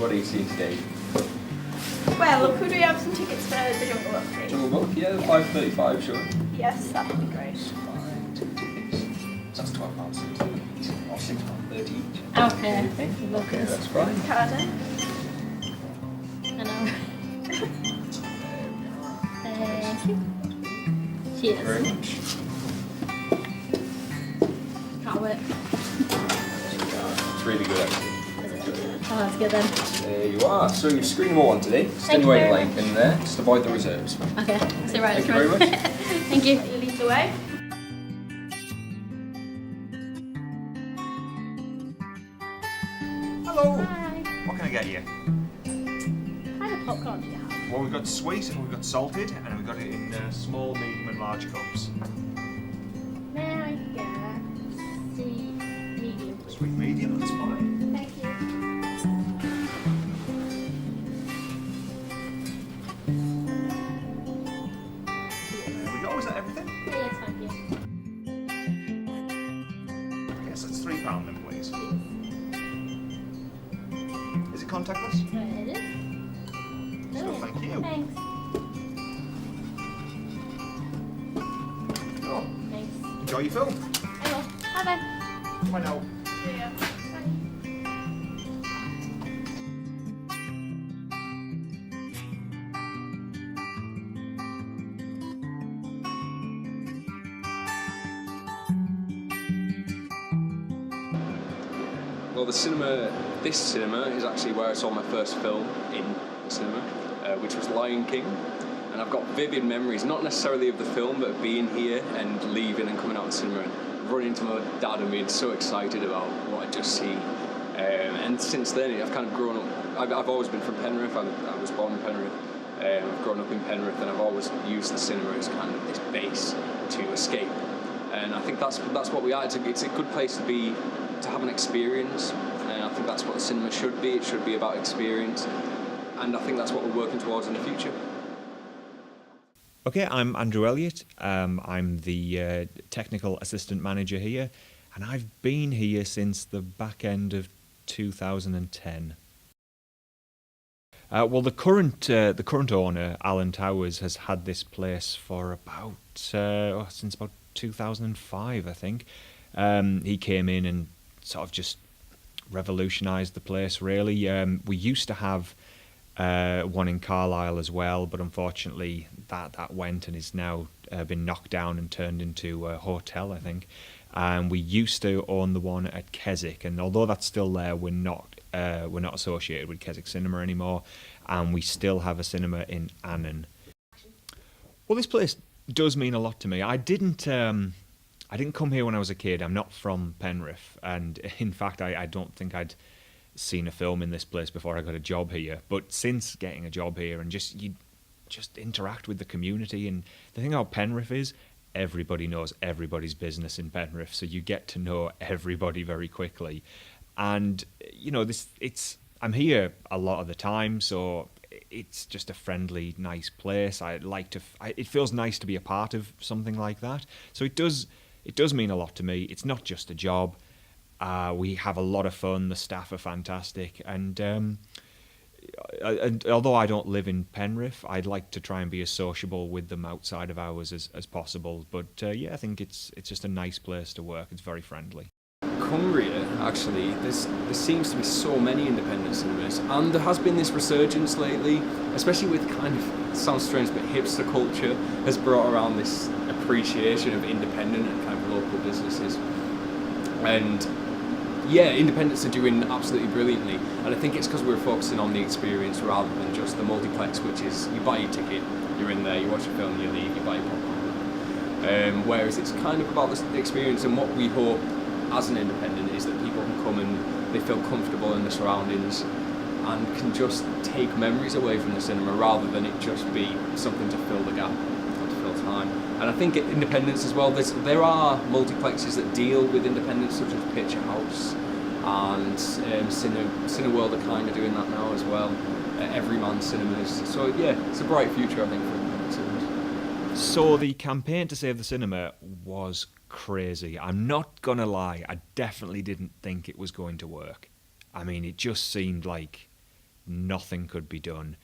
What are you seeing today? Well, could we have some tickets for the Jungle Book, please? Jungle Book? Yeah, 5:35, sure. Yes, that would be great. Fine, 2 tickets. So that's £12.60 each, or £6.30 each. Okay. Okay, that's fine. Card in. I know. Thank you. Cheers. Very much. Can't wait. It's really good, actually. Oh, that's good then. There you are. So you're screen number 1 today. Just Thank you anywhere you very like in there. Just avoid the reserves. Okay, so right. Thank you very much. Thank you. You lead the way. Hello. Hi. What can I get you? What kind of popcorn do you have? Well, we've got sweet, and we've got salted, and we've got it in small, medium, and large cups. May I get the medium, please? Sweet medium, that's fine. Thank you. There we go. Is that everything? Yes, thank you. Yes, that's £3 then, please. Is it contactless? It is. So thank you. Thanks. Oh, Thanks. enjoy your film. I will. Bye-bye. Bye now. Yeah. Well, this cinema is actually where I saw my first film in the cinema, which was Lion King. And I've got vivid memories, not necessarily of the film, but of being here and leaving and coming out of the cinema and running into my dad and being so excited about what I'd just seen. And since then, I've kind of grown up. I've always been from Penrith. I was born in Penrith. I've grown up in Penrith, and I've always used the cinema as kind of this base to escape. And I think that's what we are. It's a good place to be, to have an experience. And I think that's what the cinema should be. It should be about experience. And I think that's what we're working towards in the future. Okay, I'm Andrew Elliott. I'm the technical assistant manager here, and I've been here since the back end of 2010. Well, the current owner, Alan Towers, has had this place for about since about 2005, I think. He came in and sort of just revolutionised the place. Really, we used to have one in Carlisle as well, but unfortunately that went and is now been knocked down and turned into a hotel, I think. And we used to own the one at Keswick, and although that's still there, we're not associated with Keswick Cinema anymore, and we still have a cinema in Annan. Well, this place does mean a lot to me. I didn't come here when I was a kid. I'm not from Penrith, and in fact, I don't think I'd seen a film in this place before I got a job here. But since getting a job here, and you just interact with the community, and the thing about Penrith is everybody knows everybody's business in Penrith, so you get to know everybody very quickly. And I'm here a lot of the time, so it's just a friendly, nice place. It feels nice to be a part of something like that. So it does mean a lot to me. It's not just a job. We have a lot of fun. The staff are fantastic, and although I don't live in Penrith, I'd like to try and be as sociable with them outside of hours as possible. But I think it's just a nice place to work. It's very friendly. Cumbria, actually, there seems to be so many independent cinemas, and there has been this resurgence lately, especially with kind of, it sounds strange, but hipster culture has brought around this appreciation of independent and kind of local businesses. And yeah, independents are doing absolutely brilliantly, and I think it's because we're focusing on the experience rather than just the multiplex, which is you buy your ticket, you're in there, you watch a film, you leave, you buy your popcorn. Whereas it's kind of about the experience, and what we hope as an independent is that people can come and they feel comfortable in the surroundings and can just take memories away from the cinema rather than it just be something to fill the gap or to fill time. And I think independents as well, there are multiplexes that deal with independents such as Picture House, and Cineworld are kind of doing that now as well. Everyman Cinemas. So yeah, it's a bright future, I think, for independent cinemas. So the campaign to save the cinema was crazy. I'm not gonna lie, I definitely didn't think it was going to work. I mean, it just seemed like nothing could be done.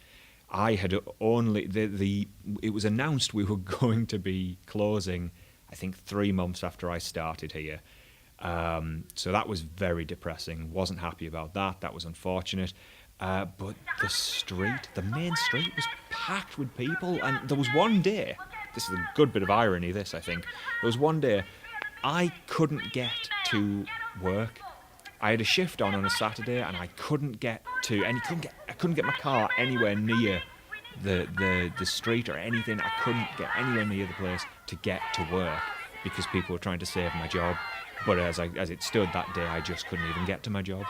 I had only it was announced we were going to be closing, I think 3 months after I started here. So that was very depressing. Wasn't happy about that. That was unfortunate. But the main street was packed with people. And there was one day, this is a good bit of irony, this, I think. There was one day I couldn't get to work. I had a shift on a Saturday and I couldn't get my car anywhere near the street or anything. I couldn't get anywhere near the place to get to work because people were trying to save my job. But as it stood that day, I just couldn't even get to my job.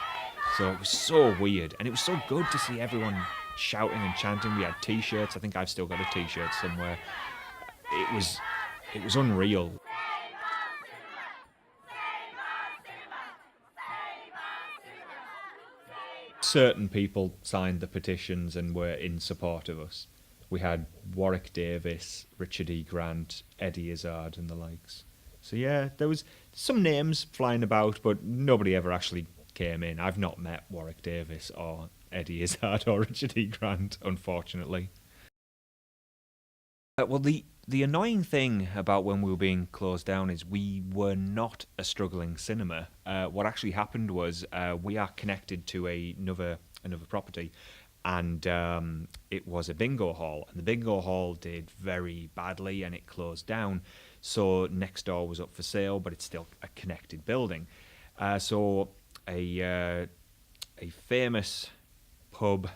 So it was so weird, and it was so good to see everyone shouting and chanting. We had T-shirts. I think I've still got a T-shirt somewhere. It was unreal. Certain people signed the petitions and were in support of us. We had Warwick Davis, Richard E. Grant, Eddie Izzard, and the likes. So yeah, there was some names flying about, but nobody ever actually came in. I've not met Warwick Davis or Eddie Izzard or Richard E. Grant, unfortunately. Well, the annoying thing about when we were being closed down is we were not a struggling cinema. What actually happened was we are connected to another property, and it was a bingo hall, and the bingo hall did very badly and it closed down. So next door was up for sale, but it's still a connected building. So a famous pub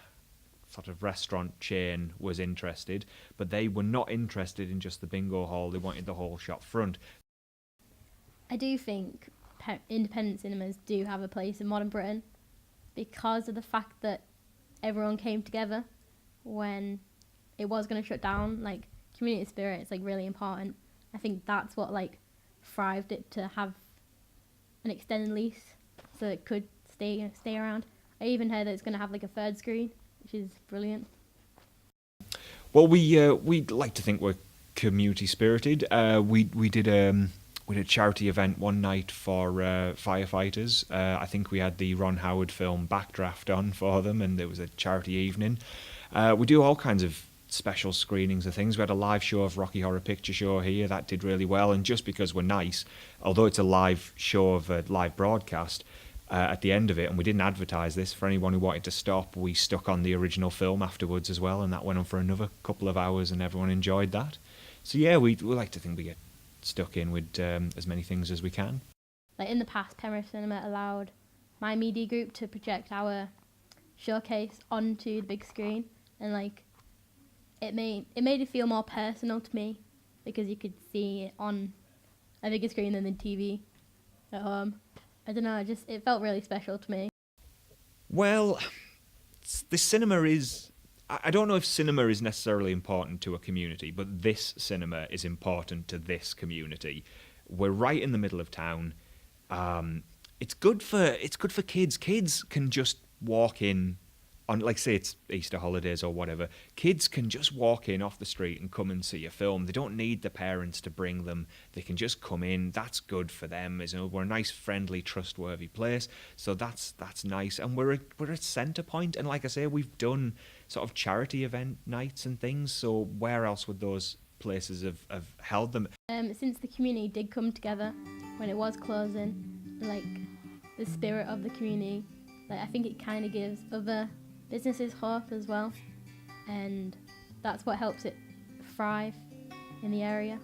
sort of restaurant chain was interested, but they were not interested in just the bingo hall. They wanted the whole shop front. I do think independent cinemas do have a place in modern Britain because of the fact that everyone came together when it was going to shut down. Like, community spirit is like really important. I think that's what like thrived it to have an extended lease so it could stay around. I even heard that it's going to have like a third screen, which is brilliant. Well, we like to think we're community spirited. We did a charity event one night for firefighters. I think we had the Ron Howard film Backdraft on for them, and there was a charity evening. We do all kinds of special screenings of things. We had a live show of Rocky Horror Picture Show here. That did really well, and just because we're nice, although it's a live show of a live broadcast, at the end of it, and we didn't advertise this, for anyone who wanted to stop, we stuck on the original film afterwards as well, and that went on for another couple of hours, and everyone enjoyed that. So yeah, we like to think we get stuck in with as many things as we can. Like in the past, Penrith Cinema allowed my media group to project our showcase onto the big screen, and like it made it feel more personal to me because you could see it on a bigger screen than the TV at home. I don't know, it felt really special to me. Well, the cinema is... I don't know if cinema is necessarily important to a community, but this cinema is important to this community. We're right in the middle of town. It's good for kids. Kids can just walk in on, like, say it's Easter holidays or whatever. Kids can just walk in off the street and come and see a film. They don't need the parents to bring them. They can just come in. That's good for them. We're a nice, friendly, trustworthy place. So that's nice. And we're a centre point. And like I say, we've done sort of charity event nights and things. So where else would those places have held them? Since the community did come together when it was closing, like the spirit of the community, like I think it kind of gives other businesses hope as well, and that's what helps it thrive in the area.